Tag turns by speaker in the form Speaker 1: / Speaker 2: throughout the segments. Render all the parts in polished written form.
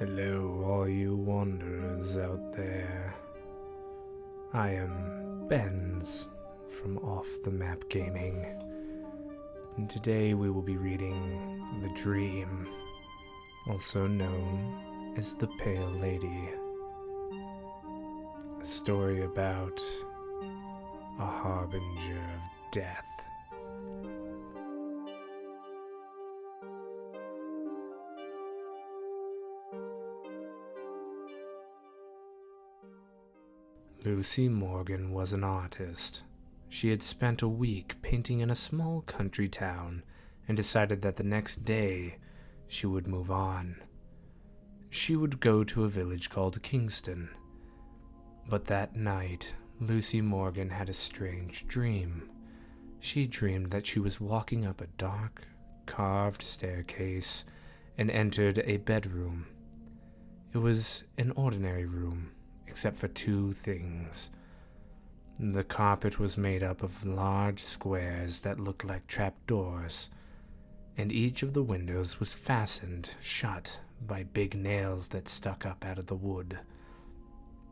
Speaker 1: Hello, all you wanderers out there. I am Benz from Off the Map Gaming, and today we will be reading The Dream, also known as The Pale Lady, a story about a harbinger of death. Lucy Morgan was an artist. She had spent a week painting in a small country town and decided that the next day she would move on. She would go to a village called Kingston. But that night, Lucy Morgan had a strange dream. She dreamed that she was walking up a dark, carved staircase and entered a bedroom. It was an ordinary room, except for two things. The carpet was made up of large squares that looked like trapdoors, and each of the windows was fastened shut by big nails that stuck up out of the wood.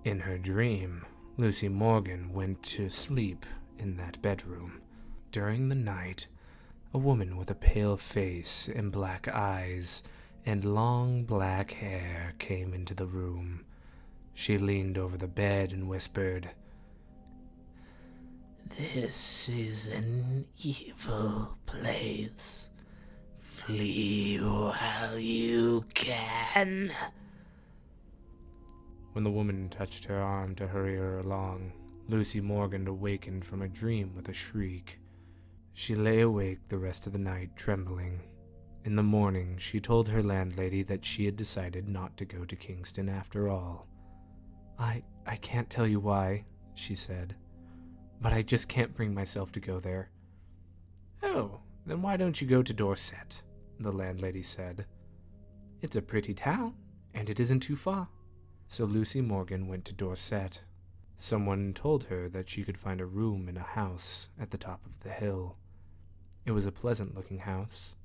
Speaker 1: In her dream, Lucy Morgan went to sleep in that bedroom. During the night, a woman with a pale face and black eyes and long black hair came into the room. She leaned over the bed and whispered, "This is an evil place. Flee while you can." When the woman touched her arm to hurry her along, Lucy Morgan awakened from a dream with a shriek. She lay awake the rest of the night, trembling. In the morning, she told her landlady that she had decided not to go to Kingston after all. I can't tell you why," she said, "but I just can't bring myself to go there." "Oh, then why don't you go to Dorset?" the landlady said. "It's a pretty town, and it isn't too far." So Lucy Morgan went to Dorset. Someone told her that she could find a room in a house at the top of the hill. It was a pleasant-looking house,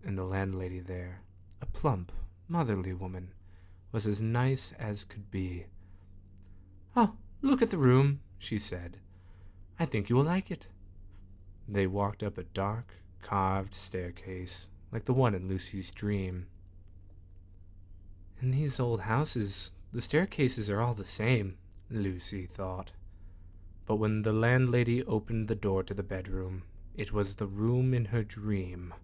Speaker 1: and the landlady there, a plump, motherly woman, was as nice as could be. "Oh, look at the room," she said. "I think you will like it." They walked up a dark, carved staircase, like the one in Lucy's dream. "In these old houses, the staircases are all the same," Lucy thought. But when the landlady opened the door to the bedroom, it was the room in her dream,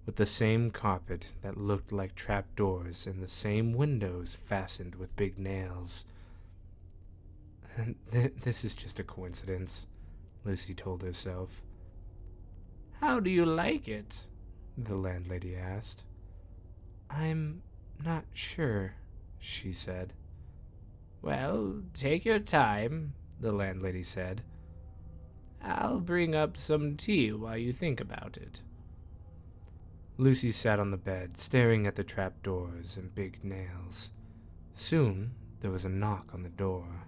Speaker 1: with the same carpet that looked like trapdoors and the same windows fastened with big nails. "This is just a coincidence," Lucy told herself. "How do you like it?" the landlady asked. "I'm not sure," she said. "Well, take your time," the landlady said. "I'll bring up some tea while you think about it." Lucy sat on the bed, staring at the trapdoors and big nails. Soon, there was a knock on the door.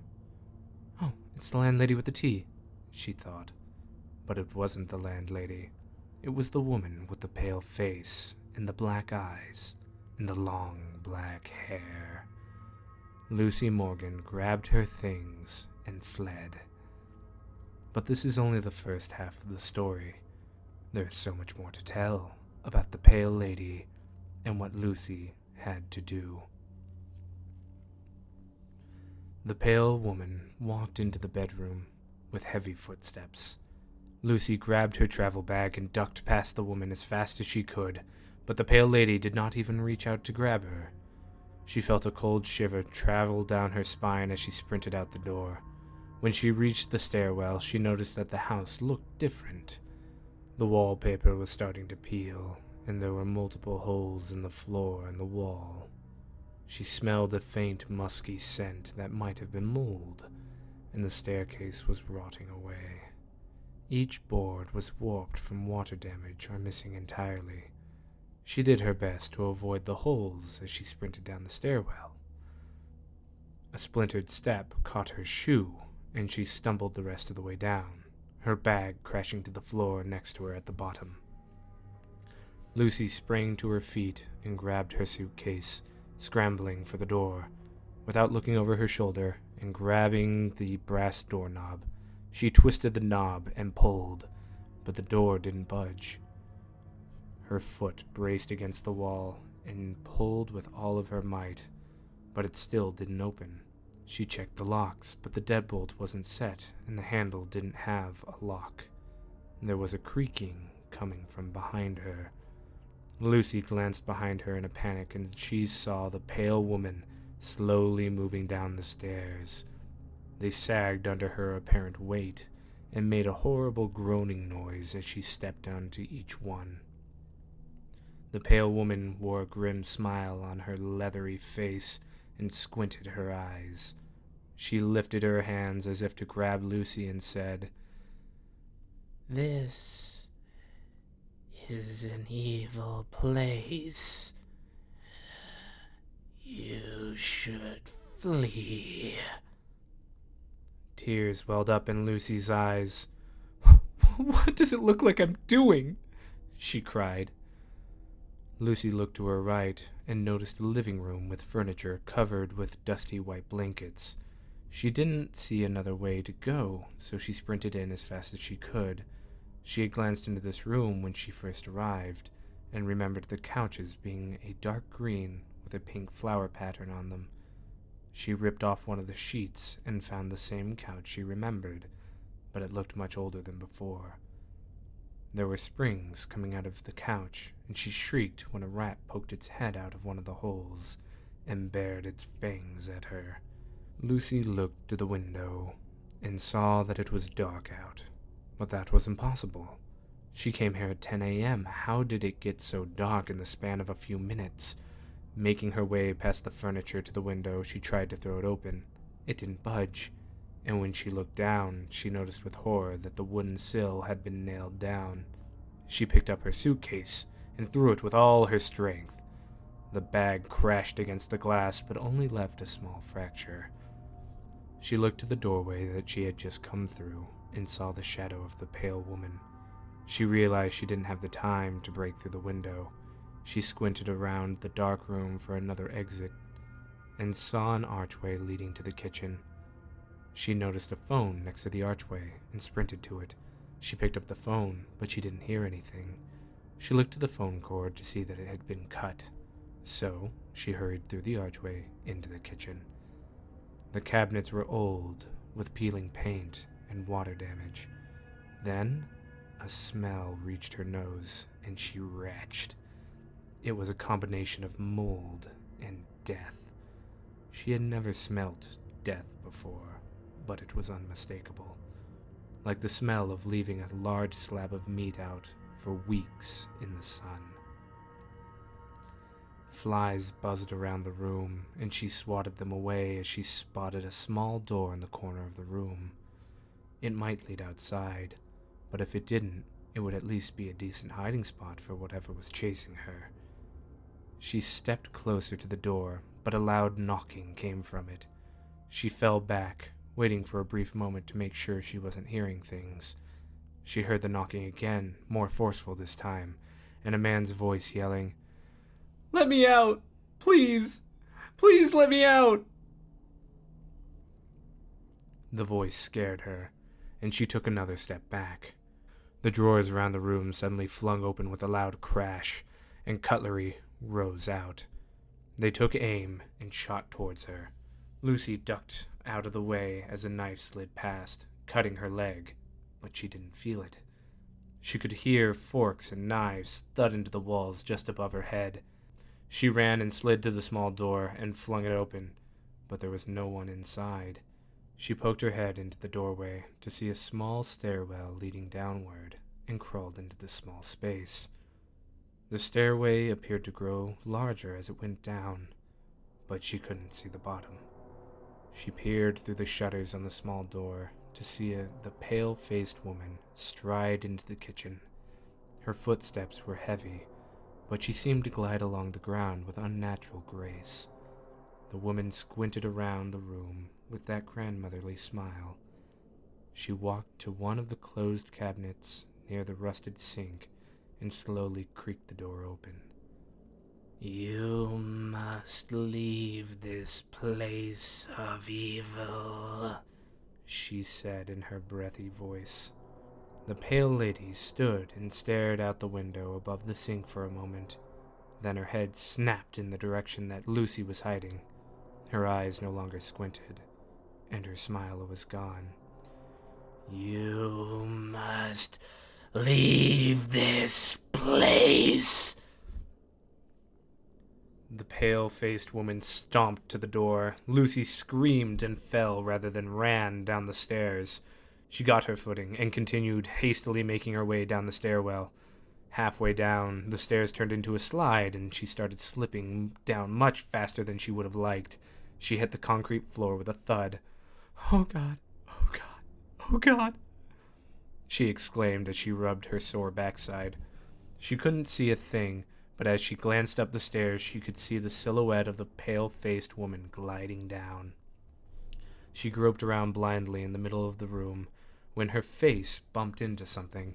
Speaker 1: "Oh, it's the landlady with the tea," she thought. But it wasn't the landlady. It was the woman with the pale face and the black eyes and the long black hair. Lucy Morgan grabbed her things and fled. But this is only the first half of the story. There's so much more to tell about the Pale Lady and what Lucy had to do. The pale woman walked into the bedroom with heavy footsteps. Lucy grabbed her travel bag and ducked past the woman as fast as she could, but the pale lady did not even reach out to grab her. She felt a cold shiver travel down her spine as she sprinted out the door. When she reached the stairwell, she noticed that the house looked different. The wallpaper was starting to peel, and there were multiple holes in the floor and the wall. She smelled a faint, musky scent that might have been mold, and the staircase was rotting away. Each board was warped from water damage or missing entirely. She did her best to avoid the holes as she sprinted down the stairwell. A splintered step caught her shoe, and she stumbled the rest of the way down, her bag crashing to the floor next to her at the bottom. Lucy sprang to her feet and grabbed her suitcase, scrambling for the door. Without looking over her shoulder and grabbing the brass doorknob, she twisted the knob and pulled, but the door didn't budge. Her foot braced against the wall and pulled with all of her might, but it still didn't open. She checked the locks, but the deadbolt wasn't set and the handle didn't have a lock. There was a creaking coming from behind her. Lucy glanced behind her in a panic, and she saw the pale woman slowly moving down the stairs. They sagged under her apparent weight and made a horrible groaning noise as she stepped onto each one. The pale woman wore a grim smile on her leathery face and squinted her eyes. She lifted her hands as if to grab Lucy and said, "This is an evil place. You should flee." Tears welled up in Lucy's eyes. "What does it look like I'm doing?" she cried. Lucy looked to her right and noticed a living room with furniture covered with dusty white blankets. She didn't see another way to go, so she sprinted in as fast as she could. She had glanced into this room when she first arrived, and remembered the couches being a dark green with a pink flower pattern on them. She ripped off one of the sheets and found the same couch she remembered, but it looked much older than before. There were springs coming out of the couch, and she shrieked when a rat poked its head out of one of the holes and bared its fangs at her. Lucy looked to the window and saw that it was dark out, but that was impossible. She came here at 10 a.m. How did it get so dark in the span of a few minutes? Making her way past the furniture to the window, she tried to throw it open. It didn't budge, and when she looked down, she noticed with horror that the wooden sill had been nailed down. She picked up her suitcase and threw it with all her strength. The bag crashed against the glass, but only left a small fracture. She looked to the doorway that she had just come through and saw the shadow of the pale woman. She realized she didn't have the time to break through the window. She squinted around the dark room for another exit and saw an archway leading to the kitchen. She noticed a phone next to the archway and sprinted to it. She picked up the phone, but she didn't hear anything. She looked to the phone cord to see that it had been cut, so she hurried through the archway into the kitchen. The cabinets were old, with peeling paint and water damage. Then a smell reached her nose, and she retched. It was a combination of mold and death. She had never smelt death before, but it was unmistakable, like the smell of leaving a large slab of meat out for weeks in the sun. Flies buzzed around the room, and she swatted them away as she spotted a small door in the corner of the room. It might lead outside, but if it didn't, it would at least be a decent hiding spot for whatever was chasing her. She stepped closer to the door, but a loud knocking came from it. She fell back, waiting for a brief moment to make sure she wasn't hearing things. She heard the knocking again, more forceful this time, and a man's voice yelling, "Let me out! Please! Please let me out!" The voice scared her, and she took another step back. The drawers around the room suddenly flung open with a loud crash, and cutlery rose out. They took aim and shot towards her. Lucy ducked out of the way as a knife slid past, cutting her leg, but she didn't feel it. She could hear forks and knives thud into the walls just above her head. She ran and slid to the small door and flung it open, but there was no one inside. She poked her head into the doorway to see a small stairwell leading downward and crawled into the small space. The stairway appeared to grow larger as it went down, but she couldn't see the bottom. She peered through the shutters on the small door to see the pale-faced woman stride into the kitchen. Her footsteps were heavy, but she seemed to glide along the ground with unnatural grace. The woman squinted around the room with that grandmotherly smile. She walked to one of the closed cabinets near the rusted sink and slowly creaked the door open. "You must must leave this place of evil," she said in her breathy voice. The pale lady stood and stared out the window above the sink for a moment. Then her head snapped in the direction that Lucy was hiding. Her eyes no longer squinted, and her smile was gone. "You must leave this place." The pale-faced woman stomped to the door. Lucy screamed and fell rather than ran down the stairs. She got her footing and continued hastily making her way down the stairwell. Halfway down, the stairs turned into a slide, and she started slipping down much faster than she would have liked. She hit the concrete floor with a thud. "Oh God, oh God, oh God," she exclaimed as she rubbed her sore backside. She couldn't see a thing, but as she glanced up the stairs, she could see the silhouette of the pale-faced woman gliding down. She groped around blindly in the middle of the room when her face bumped into something.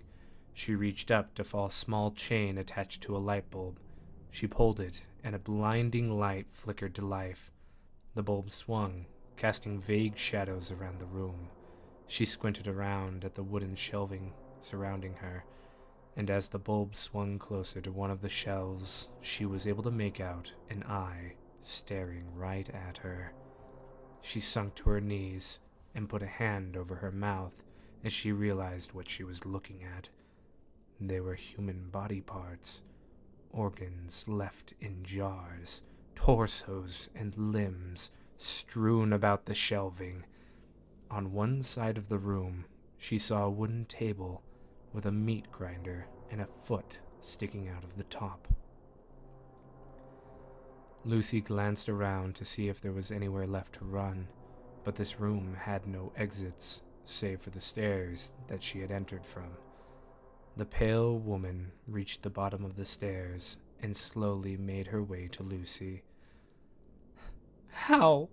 Speaker 1: She reached up to fall a small chain attached to a light bulb. She pulled it, and a blinding light flickered to life. The bulb swung, casting vague shadows around the room. She squinted around at the wooden shelving surrounding her, and as the bulb swung closer to one of the shelves, she was able to make out an eye staring right at her. She sunk to her knees and put a hand over her mouth as she realized what she was looking at. They were human body parts, organs left in jars, torsos and limbs strewn about the shelving. On one side of the room, she saw a wooden table with a meat grinder and a foot sticking out of the top. Lucy glanced around to see if there was anywhere left to run, but this room had no exits, save for the stairs that she had entered from. The pale woman reached the bottom of the stairs and slowly made her way to Lucy. "How?"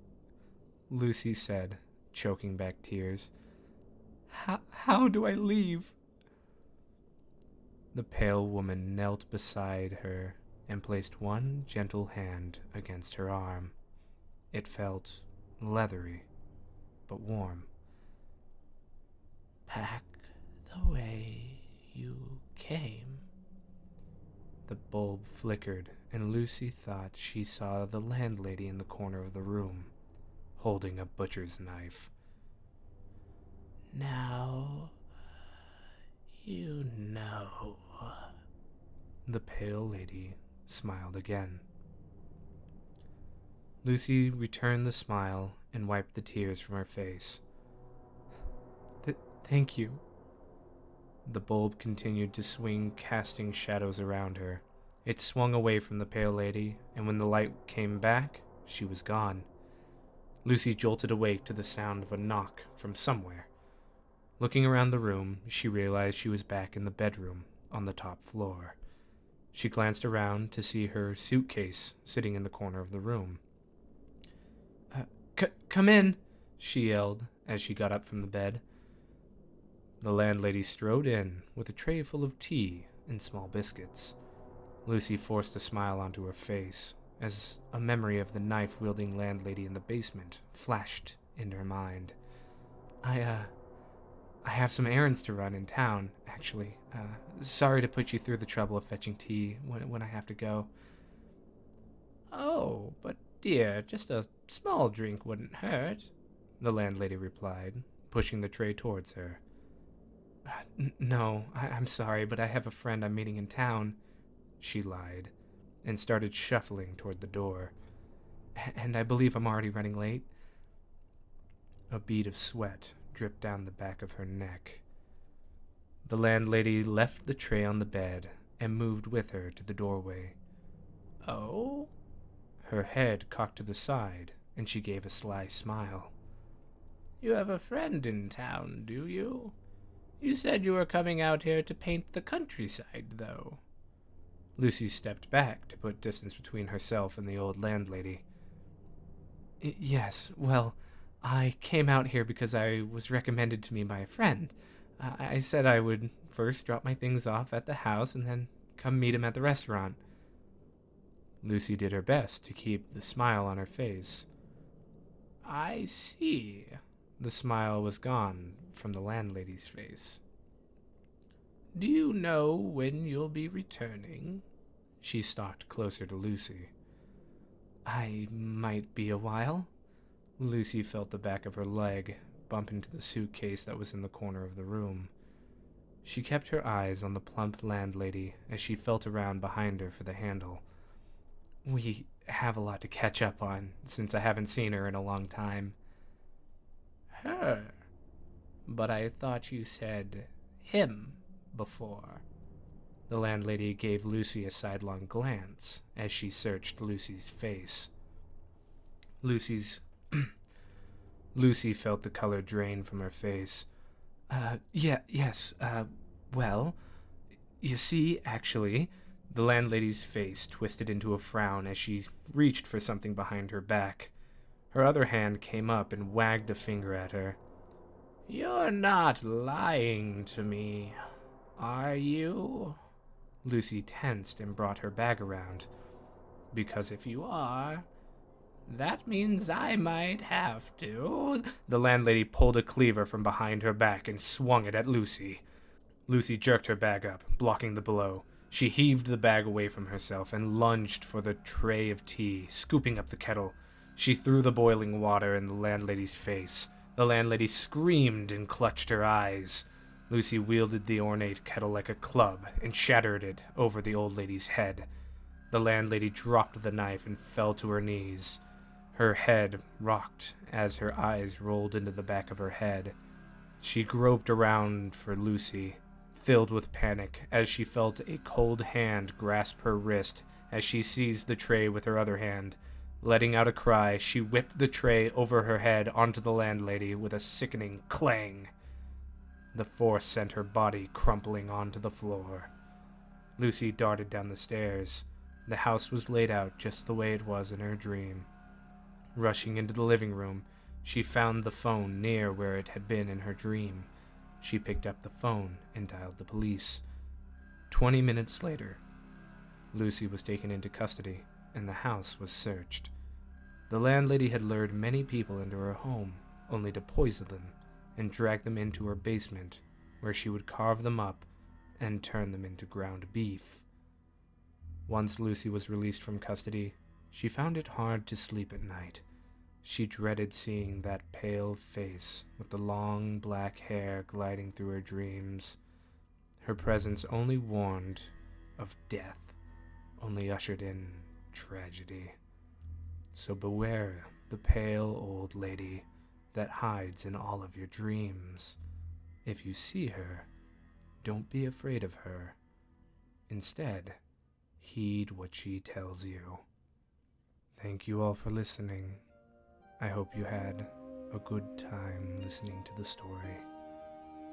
Speaker 1: Lucy said, choking back tears. How do I leave?" The pale woman knelt beside her and placed one gentle hand against her arm. It felt leathery, but warm. "Back the way you came." The bulb flickered, and Lucy thought she saw the landlady in the corner of the room, holding a butcher's knife. "Now, you know." The pale lady smiled again. Lucy returned the smile and wiped the tears from her face. Thank you." The bulb continued to swing, casting shadows around her. It swung away from the pale lady, and when the light came back, she was gone. Lucy jolted awake to the sound of a knock from somewhere. Looking around the room, she realized she was back in the bedroom on the top floor. She glanced around to see her suitcase sitting in the corner of the room. Come in," she yelled as she got up from the bed. The landlady strode in with a tray full of tea and small biscuits. Lucy forced a smile onto her face as a memory of the knife-wielding landlady in the basement flashed into her mind. I have some errands to run in town, actually. Sorry to put you through the trouble of fetching tea when I have to go." "Oh, but dear, just a small drink wouldn't hurt," the landlady replied, pushing the tray towards her. No, I'm sorry, but I have a friend I'm meeting in town," she lied, and started shuffling toward the door. "And I believe I'm already running late." A bead of sweat dripped down the back of her neck. The landlady left the tray on the bed and moved with her to the doorway. "Oh?" Her head cocked to the side, and she gave a sly smile. "You have a friend in town, do you? You said you were coming out here to paint the countryside, though." Lucy stepped back to put distance between herself and the old landlady. "Yes, well, I came out here because I was recommended to me by a friend. I said I would first drop my things off at the house and then come meet him at the restaurant." Lucy did her best to keep the smile on her face. I see. The smile was gone from the landlady's face. Do you know when you'll be returning? She stalked closer to Lucy. I might be a while. Lucy felt the back of her leg bump into the suitcase that was in the corner of the room. She kept her eyes on the plump landlady as she felt around behind her for the handle. We have a lot to catch up on, since I haven't seen her in a long time. Her? But I thought you said him before. The landlady gave Lucy a sidelong glance as she searched Lucy's face. Lucy felt the color drain from her face. Yes, well, you see, actually, the landlady's face twisted into a frown as she reached for something behind her back. Her other hand came up and wagged a finger at her. You're not lying to me, are you? Lucy tensed and brought her bag around. Because if you are, that means I might have to. The landlady pulled a cleaver from behind her back and swung it at Lucy. Lucy jerked her bag up, blocking the blow. She heaved the bag away from herself and lunged for the tray of tea, scooping up the kettle. She threw the boiling water in the landlady's face. The landlady screamed and clutched her eyes. Lucy wielded the ornate kettle like a club and shattered it over the old lady's head. The landlady dropped the knife and fell to her knees. Her head rocked as her eyes rolled into the back of her head. She groped around for Lucy, filled with panic, as she felt a cold hand grasp her wrist as she seized the tray with her other hand. Letting out a cry, she whipped the tray over her head onto the landlady with a sickening clang. The force sent her body crumpling onto the floor. Lucy darted down the stairs. The house was laid out just the way it was in her dream. Rushing into the living room, she found the phone near where it had been in her dream. She picked up the phone and dialed the police. 20 minutes later, Lucy was taken into custody, and the house was searched. The landlady had lured many people into her home, only to poison them and drag them into her basement, where she would carve them up and turn them into ground beef. Once Lucy was released from custody, she found it hard to sleep at night. She dreaded seeing that pale face with the long black hair gliding through her dreams. Her presence only warned of death, only ushered in tragedy. So beware the pale old lady that hides in all of your dreams. If you see her, don't be afraid of her. Instead, heed what she tells you. Thank you all for listening. I hope you had a good time listening to the story.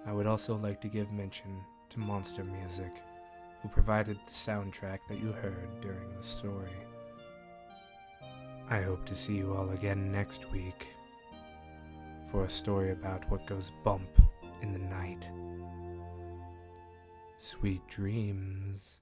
Speaker 1: I would also like to give mention to Monster Music, who provided the soundtrack that you heard during the story. I hope to see you all again next week for a story about what goes bump in the night. Sweet dreams.